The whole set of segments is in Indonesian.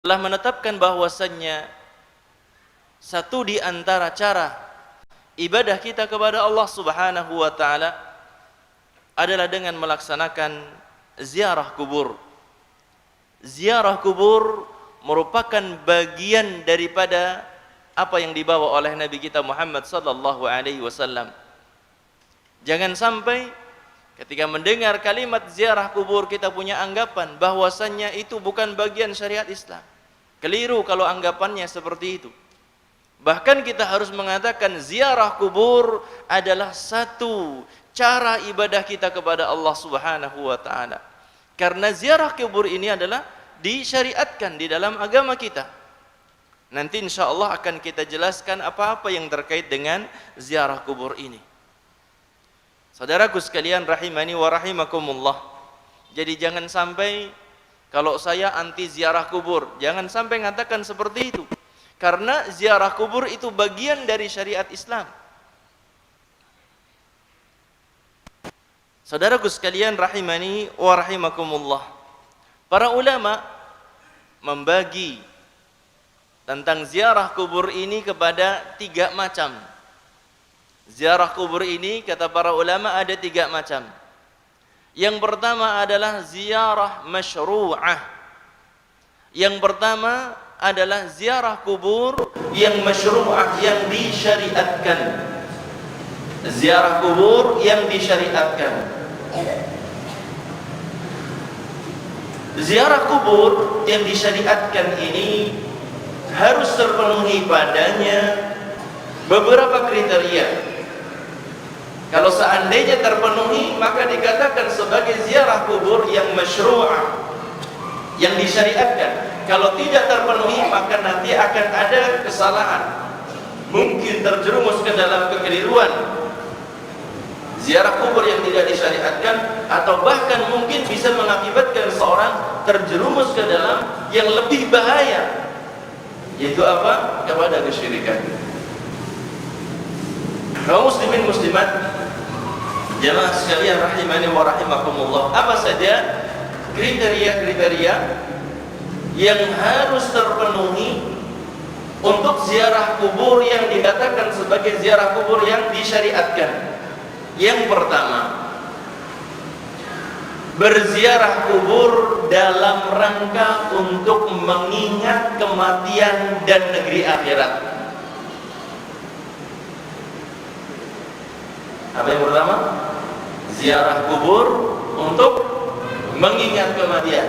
telah menetapkan bahwasannya satu di antara cara ibadah kita kepada Allah Subhanahu wa taala adalah dengan melaksanakan ziarah kubur. Ziarah kubur merupakan bagian daripada apa yang dibawa oleh Nabi kita Muhammad sallallahu alaihi wasallam. Jangan sampai ketika mendengar kalimat ziarah kubur kita punya anggapan bahwasannya itu bukan bagian syariat Islam. Keliru kalau anggapannya seperti itu. Bahkan kita harus mengatakan ziarah kubur adalah satu cara ibadah kita kepada Allah Subhanahu wa taala. Karena ziarah kubur ini adalah disyariatkan di dalam agama kita. Nanti insyaallah akan kita jelaskan apa-apa yang terkait dengan ziarah kubur ini. Saudaraku sekalian rahimani wa rahimakumullah. Jadi jangan sampai kalau saya anti ziarah kubur, jangan sampai mengatakan seperti itu. Karena ziarah kubur itu bagian dari syariat Islam. Saudaraku sekalian rahimani wa rahimakumullah. Para ulama membagi tentang ziarah kubur ini kepada 3 macam. Ziarah kubur ini kata para ulama ada 3 macam. Yang pertama adalah ziarah masyru'ah. Yang pertama adalah ziarah kubur yang masyru'ah, yang disyariatkan. Ziarah kubur yang disyariatkan. Ziarah kubur yang disyariatkan ini harus terpenuhi padanya beberapa kriteria. Kalau seandainya terpenuhi, maka dikatakan sebagai ziarah kubur yang masyru'ah, yang disyariatkan. Kalau tidak terpenuhi, maka nanti akan ada kesalahan. Mungkin terjerumus ke dalam kekeliruan. Ziarah kubur yang tidak disyariatkan, atau bahkan mungkin bisa mengakibatkan seorang terjerumus ke dalam yang lebih bahaya, yaitu apa? Kepada kesyirikan. Kaum muslimin muslimat, jemaah sekalian rahimani wa rahimakumullah, apa saja kriteria-kriteria yang harus terpenuhi untuk ziarah kubur yang dikatakan sebagai ziarah kubur yang disyariatkan? Yang pertama, berziarah kubur dalam rangka untuk mengingat kematian dan negeri akhirat. Apa yang pertama? Ziarah kubur untuk mengingat kematian,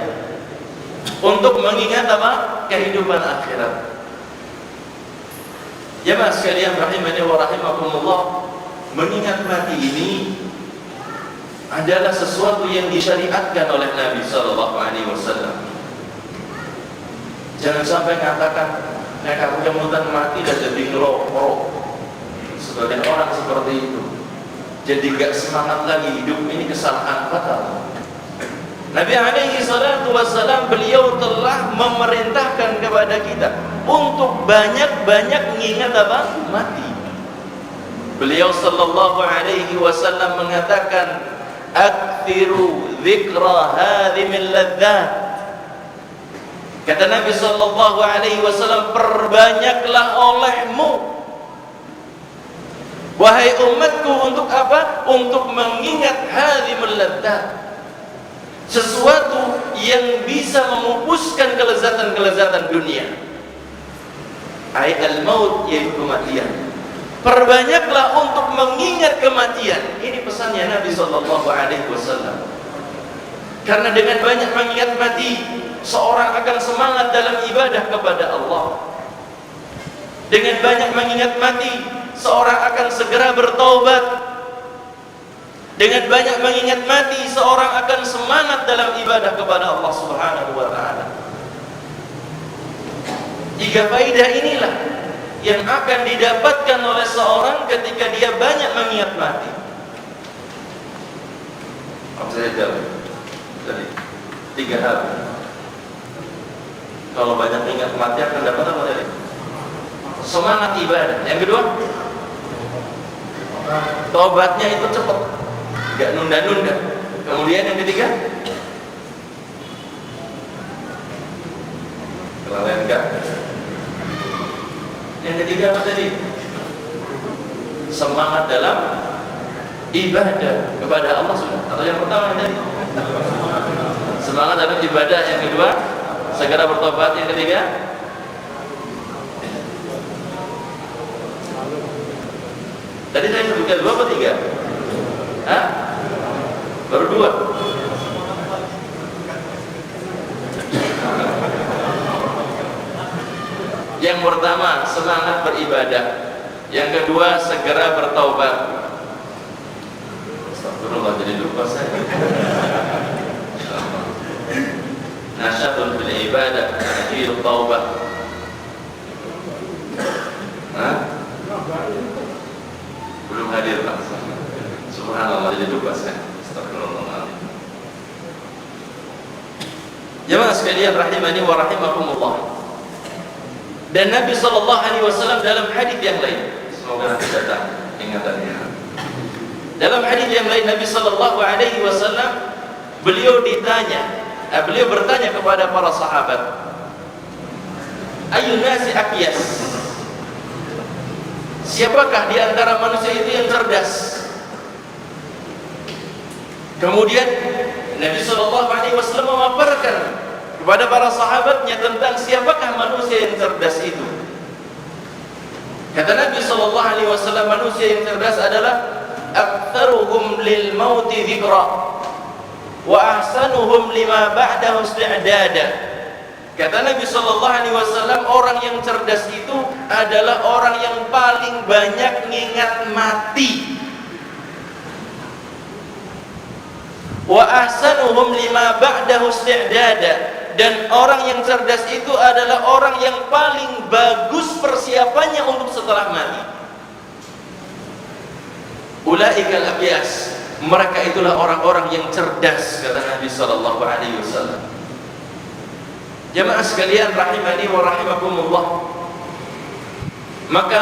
untuk mengingat apa? Kehidupan akhirat. Jemaah sekalian rahimani wa rahimakumullah, mengingat mati ini adalah sesuatu yang disyariatkan oleh Nabi sallallahu alaihi wasallam. Jangan sampai katakan nek aku kemudian mati dan jadi ngerokok. Sebagian orang seperti itu. Jadi gak semangat lagi hidup, ini kesalahan fatal. Nabi alaihi salatu wassalam beliau telah memerintahkan kepada kita untuk banyak-banyak mengingat apa? Mati. Beliau sallallahu alaihi wasallam mengatakan, "Aktsiru dzikra hadhimil ladzat." Kata Nabi sallallahu alaihi wasallam, perbanyaklah olehmu, wahai umatku, untuk apa? Untuk mengingat hadhimul ladzat, sesuatu yang bisa memupuskan kelezatan-kelezatan dunia. Ai al-maut, yaitu kematian. Perbanyaklah untuk mengingat kematian. Ini pesannya Nabi sallallahu alaihi wasallam. Karena dengan banyak mengingat mati, seorang akan semangat dalam ibadah kepada Allah. Dengan banyak mengingat mati, seorang akan segera bertaubat. Dengan banyak mengingat mati, seorang akan semangat dalam ibadah kepada Allah Subhanahu wa taala. 3 faedah inilah yang akan didapatkan oleh seorang ketika dia banyak mengingat mati. Apa saya jawab? Tadi 3 hal. Kalau banyak mengingat mati akan dapat apa tadi? Semangat ibadah. Yang kedua, tobatnya itu cepat, gak nunda-nunda. Kemudian yang ketiga, kelalaian Yang ketiga apa tadi? Semangat dalam ibadah kepada Allah sudah. Atau yang pertama tadi? Semangat dalam ibadah. Yang kedua, segera bertobat. Yang ketiga, tadi saya sebutkan 2 atau 3? Hah? Baru 2. Yang pertama, semangat beribadah. Yang kedua, segera bertaubat. Astagfirullah, jadi lupa saya. Nasyatun bil ibadah, akhir taubat. Hah? Belum hadir Pak. Subhanallah, jadi lupa saya. Astagfirullah. Jemaah sekalian rahimani wa rahimakumullah. Dan Nabi SAW dalam hadis yang lain, semoga nanti datang ingatannya. Dalam hadis yang lain Nabi SAW beliau bertanya kepada para sahabat, Ayyun nasi aqyas? Siapakah di antara manusia itu yang cerdas? Kemudian Nabi SAW memaparkan kepada para sahabatnya tentang siapakah manusia yang cerdas itu. Kata Nabi SAW, manusia yang cerdas adalah aktsaruhum lil mauti dzikra wa ahsanuhum lima ba'dahu isti'dada. Kata Nabi SAW, orang yang cerdas itu adalah orang yang paling banyak mengingat mati. Wa ahsanuhum lima ba'dahu isti'dada. Dan orang yang cerdas itu adalah orang yang paling bagus persiapannya untuk setelah mati. Ulaikal aqyas, mereka itulah orang-orang yang cerdas, kata Nabi SAW. Jemaah sekalian rahimani wa rahimakumullah. Maka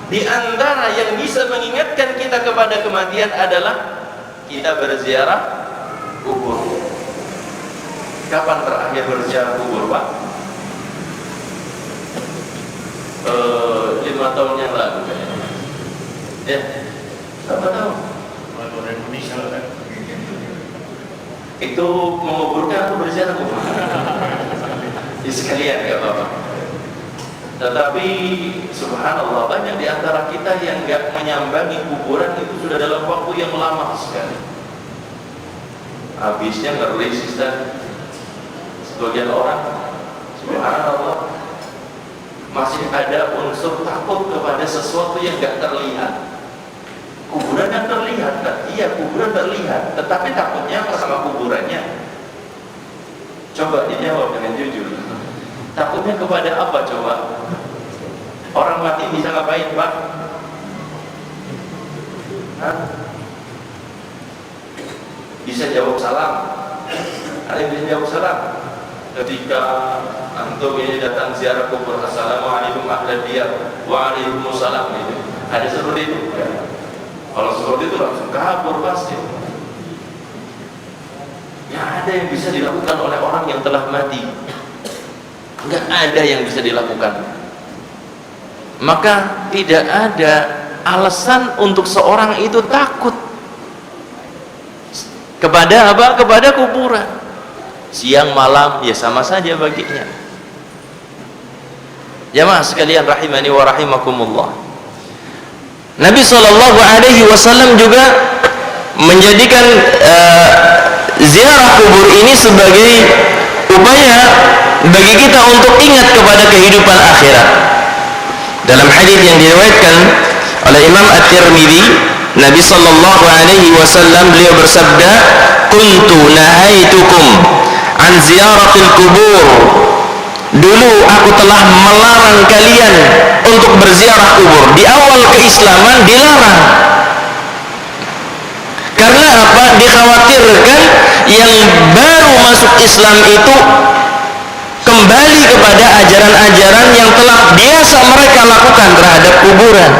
di antara yang bisa mengingatkan kita kepada kematian adalah kita berziarah kubur. Kapan terakhir berziarah kubur, Pak? 5 tahun yang lalu kayaknya. Ya, berapa tahun? Itu menguburkan atau berziarah kubur? Ya, sekalian gak apa-apa. Tetapi subhanallah, banyak di antara kita yang gak menyambangi kuburan itu sudah dalam waktu yang lama sekali. Habisnya ngeri dan sebagian orang, subhanallah, masih ada unsur takut kepada sesuatu yang gak terlihat. Kuburan yang terlihat, kan? Iya, kuburan terlihat, tetapi takutnya apa sama kuburannya? Coba dijawab dengan jujur. Takutnya kepada apa coba? Orang mati bisa ngapain, Pak? Hah? Bisa jawab salam. Ada yang bisa jawab salam? Ketika antum ini datang ziarah kubur, assalamualaikum ahlan diyar, waalaikumsalam, itu ada seperti itu ya? Kalau seperti itu langsung kabur pasti. Ya, ada yang bisa dilakukan oleh orang yang telah mati? Enggak ada yang bisa dilakukan. Maka tidak ada alasan untuk seorang itu takut kepada apa? Kepada kuburan. Siang malam ya sama saja baginya. Jamaah sekalian rahimani wa rahimakumullah. Nabi SAW juga menjadikan ziarah kubur ini sebagai upaya bagi kita untuk ingat kepada kehidupan akhirat. Dalam hadis yang diriwayatkan oleh Imam At-Tirmidzi, Nabi SAW beliau bersabda, "Kuntu nahaitukum an ziyaratil kubur." Dulu aku telah melarang kalian untuk berziarah kubur. Di awal keislaman dilarang. Karena apa? Dikhawatirkan yang baru masuk Islam itu kembali kepada ajaran-ajaran yang telah biasa mereka lakukan terhadap kuburan.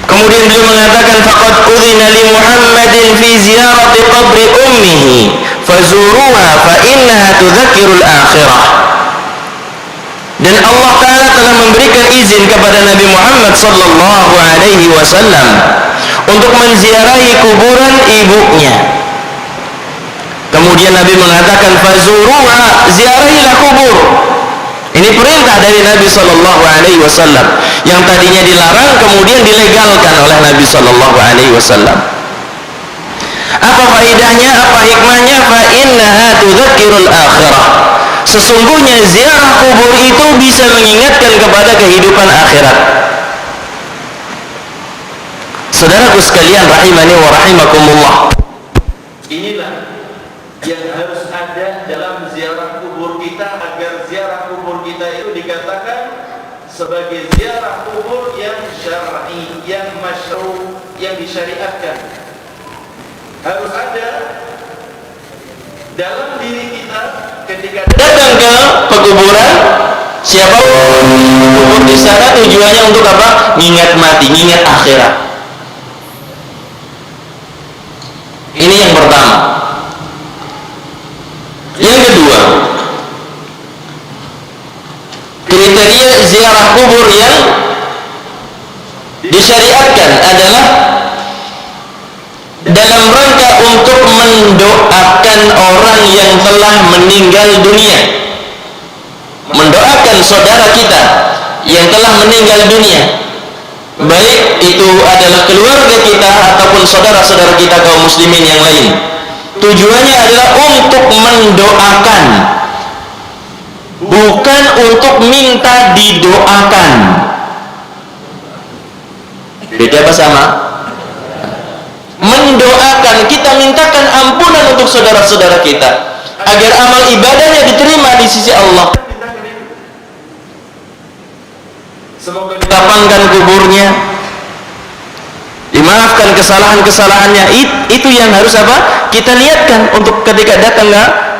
Kemudian beliau mengatakan, faqad udhina li Muhammadin fi ziyarati qabri ummihi fazu fazuruha fa innaha tudzakirul akhirah. Dan Allah Ta'ala telah memberikan izin kepada Nabi Muhammad sallallahu alaihi wasallam untuk menziarahi kuburan ibunya. Kemudian Nabi mengatakan fazuruha, ziarahilah kubur. Ini perintah dari Nabi sallallahu alaihi wasallam yang tadinya dilarang kemudian dilegalkan oleh Nabi sallallahu alaihi wasallam. Apa faedahnya? Apa hikmahnya? Fa innaha tudzakirul akhirah. Sesungguhnya ziarah kubur itu bisa mengingatkan kepada kehidupan akhirat. Saudaraku sekalian rahimani wa rahimakumullah. Inilah yang harus ada dalam ziarah kubur kita agar ziarah kubur kita itu dikatakan sebagai ziarah kubur yang syar'i, yang masyru', yang disyariatkan. Harus ada dalam diri kita ketika datang ke pekuburan. Siapapun kubur di sana tujuannya untuk apa? Mengingat mati, mengingat akhirat. Ini yang pertama. Yang kedua, kriteria ziarah kubur yang disyariatkan adalah dalam rangka untuk mendoakan orang yang telah meninggal dunia, mendoakan saudara kita yang telah meninggal dunia, baik itu adalah keluarga kita ataupun saudara-saudara kita kaum muslimin yang lain. Tujuannya adalah untuk mendoakan, bukan untuk minta didoakan. Beda apa sama? Mendoakan, kita mintakan ampunan untuk saudara-saudara kita agar amal ibadahnya diterima di sisi Allah. Semoga dilapangkan kuburnya, dimaafkan kesalahan-kesalahannya. Itu yang harus apa? Kita niatkan untuk ketika datang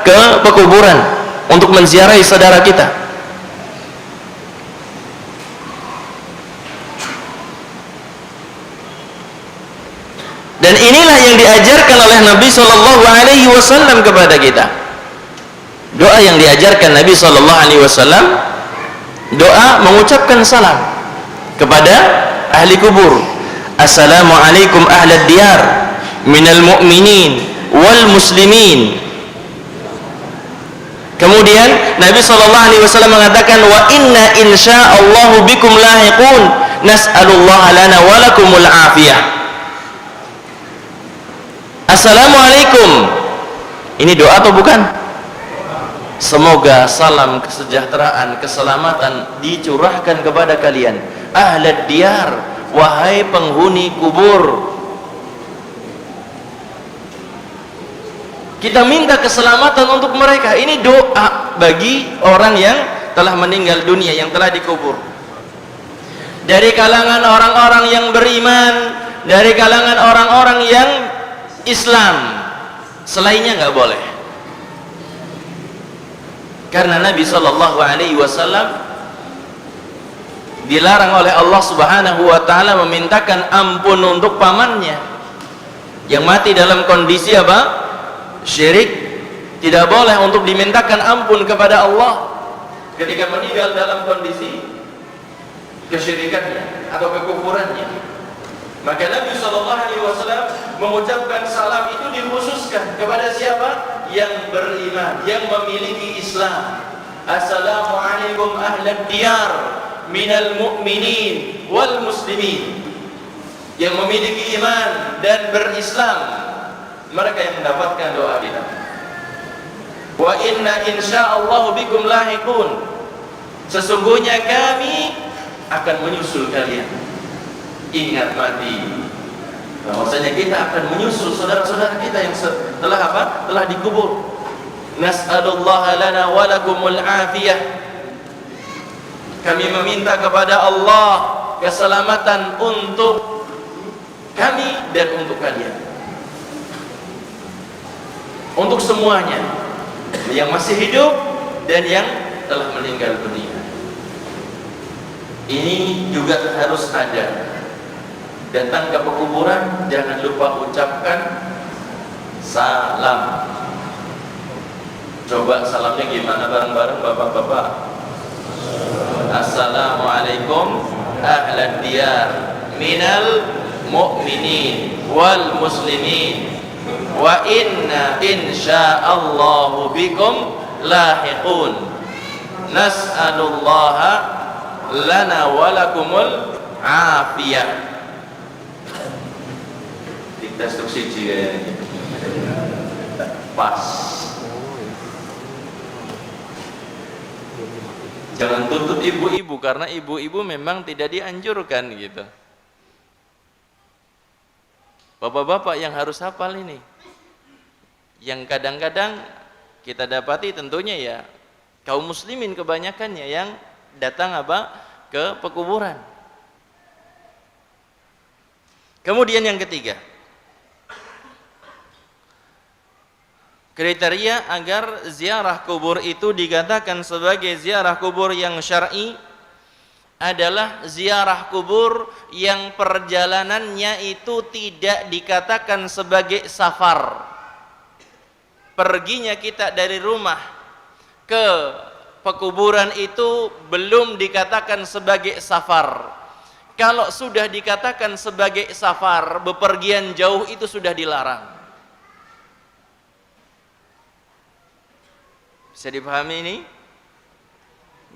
ke pekuburan untuk menziarahi saudara kita. Dan inilah yang diajarkan oleh Nabi Shallallahu Alaihi Wasallam kepada kita. Doa yang diajarkan Nabi Shallallahu Alaihi Wasallam, doa mengucapkan salam kepada ahli kubur. Assalamualaikum ahlad diyar minal mu'minin wal muslimin. Kemudian Nabi Shallallahu Alaihi Wasallam mengatakan, wa inna insyaallahu bikum lahiqun nas'alullaha lana walakumul afiyah. Assalamualaikum, ini doa atau bukan? Semoga salam kesejahteraan, keselamatan dicurahkan kepada kalian, ahlad diyar, wahai penghuni kubur. Kita minta keselamatan untuk mereka. Ini doa bagi orang yang telah meninggal dunia, yang telah dikubur. Dari kalangan orang-orang yang beriman, dari kalangan orang-orang yang Islam, selainnya nggak boleh. Karena Nabi Shallallahu Alaihi Wasallam dilarang oleh Allah Subhanahu Wa Taala memintakan ampun untuk pamannya yang mati dalam kondisi apa? Syirik. Tidak boleh untuk dimintakan ampun kepada Allah ketika meninggal dalam kondisi kesyirikannya atau kekufurannya. Maka Nabi Shallallahu Alaihi Wasallam mengucapkan salam itu dikhususkan kepada siapa? Yang beriman, yang memiliki Islam. Assalamualaikum ahlad diyar minal mu'minin wal muslimin. Yang memiliki iman dan berislam, mereka yang mendapatkan doa kita. Wa inna insyaallahu bikum lahiqun. Sesungguhnya kami akan menyusul kalian. Ingat mati, bahwasanya kita akan menyusul saudara-saudara kita yang telah apa? Telah dikubur. Nas'alullaha lana wa lakumul afiyah. Kami meminta kepada Allah keselamatan untuk kami dan untuk kalian, untuk semuanya, yang masih hidup dan yang telah meninggal dunia. Ini juga harus ada. Datang ke pekuburan, jangan lupa ucapkan salam. Coba salamnya gimana bareng-bareng bapak-bapak? Assalamualaikum ahlan diyar minal mu'minin wal muslimin wa inna insya'allahu bikum lahiqun nas'alullaha lana walakumul afiyah. Diktas tuk siji kayaknya pas. Jangan tuntut ibu-ibu, karena ibu-ibu memang tidak dianjurkan gitu. Bapak-bapak yang harus hafal ini, yang kadang-kadang kita dapati tentunya ya kaum muslimin kebanyakannya yang datang apa ke pekuburan. Kemudian yang ketiga, kriteria agar ziarah kubur itu dikatakan sebagai ziarah kubur yang syar'i adalah ziarah kubur yang perjalanannya itu tidak dikatakan sebagai safar. Perginya kita dari rumah ke pekuburan itu belum dikatakan sebagai safar. Kalau sudah dikatakan sebagai safar, bepergian jauh itu sudah dilarang. Bisa dipahami ini?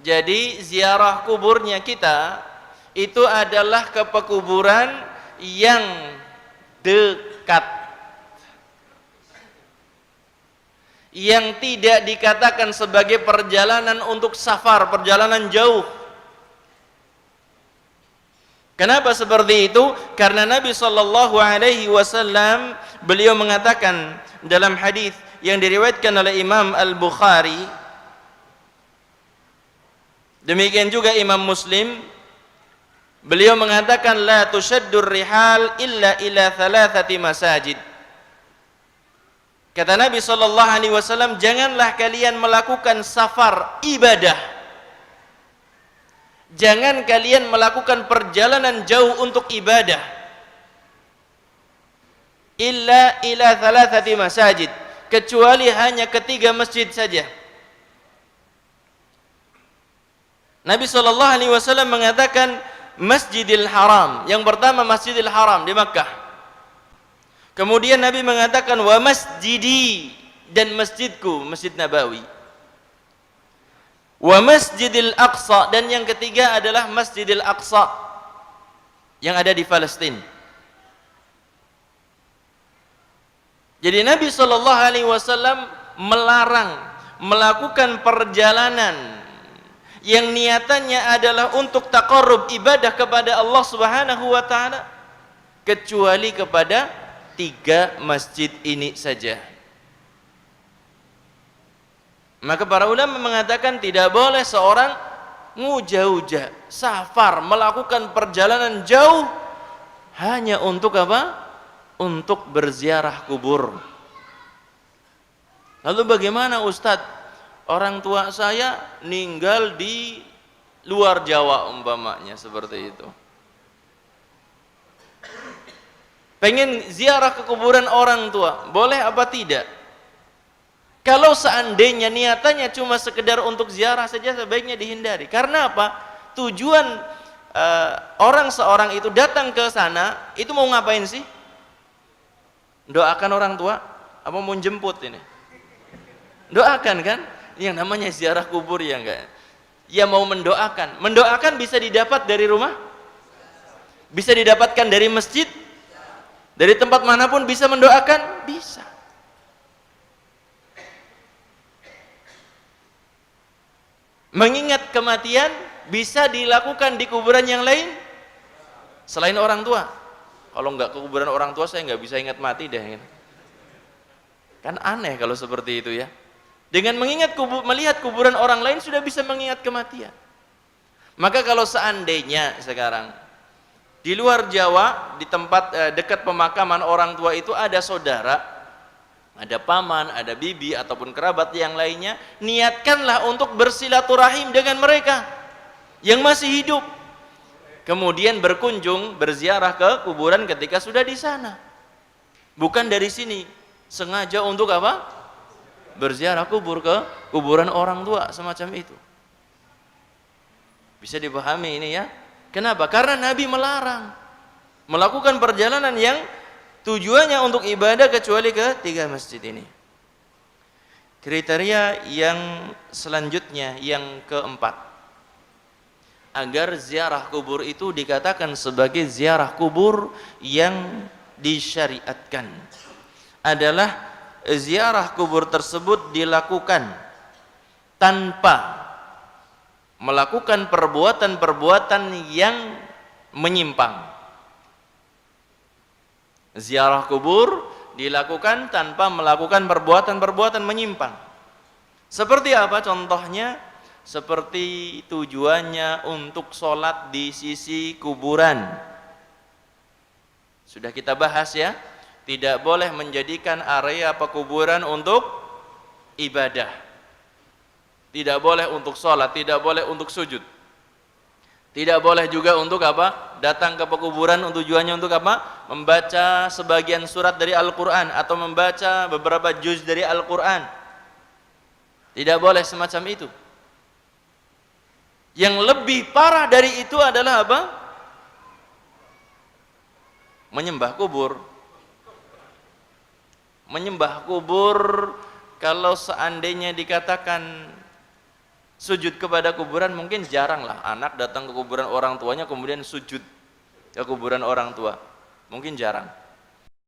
Jadi ziarah kuburnya kita itu adalah ke pekuburan yang dekat, yang tidak dikatakan sebagai perjalanan untuk safar, perjalanan jauh. Kenapa seperti itu? Karena Nabi sallallahu alaihi wasallam beliau mengatakan dalam hadis yang diriwayatkan oleh Imam Al-Bukhari, demikian juga Imam Muslim, beliau mengatakan la tushaddur rihal illa ila thalathati masajid. Kata Nabi sallallahu alaihi wasallam, janganlah kalian melakukan safar ibadah, jangan kalian melakukan perjalanan jauh untuk ibadah, illa ila thalathati masajid, kecuali hanya ketiga masjid saja. Nabi SAW mengatakan Masjidil Haram. Yang pertama Masjidil Haram di Makkah. Kemudian Nabi mengatakan wa masjidi, dan masjidku, Masjid Nabawi. Wa Masjidil Aqsa, dan yang ketiga adalah Masjidil Aqsa yang ada di Palestina. Jadi Nabi SAW melarang melakukan perjalanan yang niatannya adalah untuk taqarrub ibadah kepada Allah Subhanahu wa taala kecuali kepada tiga masjid ini saja. Maka para ulama mengatakan tidak boleh seorang ngujauja, safar, melakukan perjalanan jauh hanya untuk apa? Untuk berziarah kubur. Lalu bagaimana Ustadz? Orang tua saya meninggal di luar Jawa umpamanya seperti itu. Pengen ziarah ke kuburan orang tua, boleh apa tidak? Kalau seandainya niatannya cuma sekedar untuk ziarah saja, sebaiknya dihindari. Karena apa? Tujuan orang seorang itu datang ke sana, itu mau ngapain sih? Doakan orang tua? Apa mau jemput ini? Doakan kan? Yang namanya ziarah kubur ya enggak? Ya mau mendoakan. Mendoakan bisa didapat dari rumah? Bisa didapatkan dari masjid? Dari tempat manapun bisa mendoakan? Bisa. Mengingat kematian bisa dilakukan di kuburan yang lain selain orang tua. Kalau enggak ke kuburan orang tua saya enggak bisa ingat mati deh. Kan aneh kalau seperti itu ya. Dengan melihat kuburan orang lain sudah bisa mengingat kematian. Maka kalau seandainya sekarang di luar Jawa, di tempat dekat pemakaman orang tua itu ada saudara, ada paman, ada bibi ataupun kerabat yang lainnya, niatkanlah untuk bersilaturahim dengan mereka yang masih hidup. Kemudian berkunjung, berziarah ke kuburan ketika sudah di sana. Bukan dari sini, sengaja untuk apa? berziarah kubur ke kuburan orang tua semacam itu. Bisa dipahami ini ya. Kenapa? Karena Nabi melarang melakukan perjalanan yang tujuannya untuk ibadah kecuali ke 3 masjid ini. Kriteria yang selanjutnya, yang keempat, agar ziarah kubur itu dikatakan sebagai ziarah kubur yang disyariatkan adalah ziarah kubur tersebut dilakukan tanpa melakukan perbuatan-perbuatan yang menyimpang. Ziarah kubur dilakukan tanpa melakukan perbuatan-perbuatan menyimpang. Seperti apa contohnya? Seperti tujuannya untuk sholat di sisi kuburan. Sudah kita bahas ya, tidak boleh menjadikan area pekuburan untuk ibadah. Tidak boleh untuk sholat, tidak boleh untuk sujud. Tidak boleh juga untuk apa? Datang ke pekuburan tujuannya untuk apa? Membaca sebagian surat dari Al-Quran atau membaca beberapa juz dari Al-Quran. Tidak boleh semacam itu. Yang lebih parah dari itu adalah apa? Menyembah kubur. Menyembah kubur, kalau seandainya dikatakan sujud kepada kuburan, mungkin jarang lah anak datang ke kuburan orang tuanya kemudian sujud ke kuburan orang tua, mungkin jarang.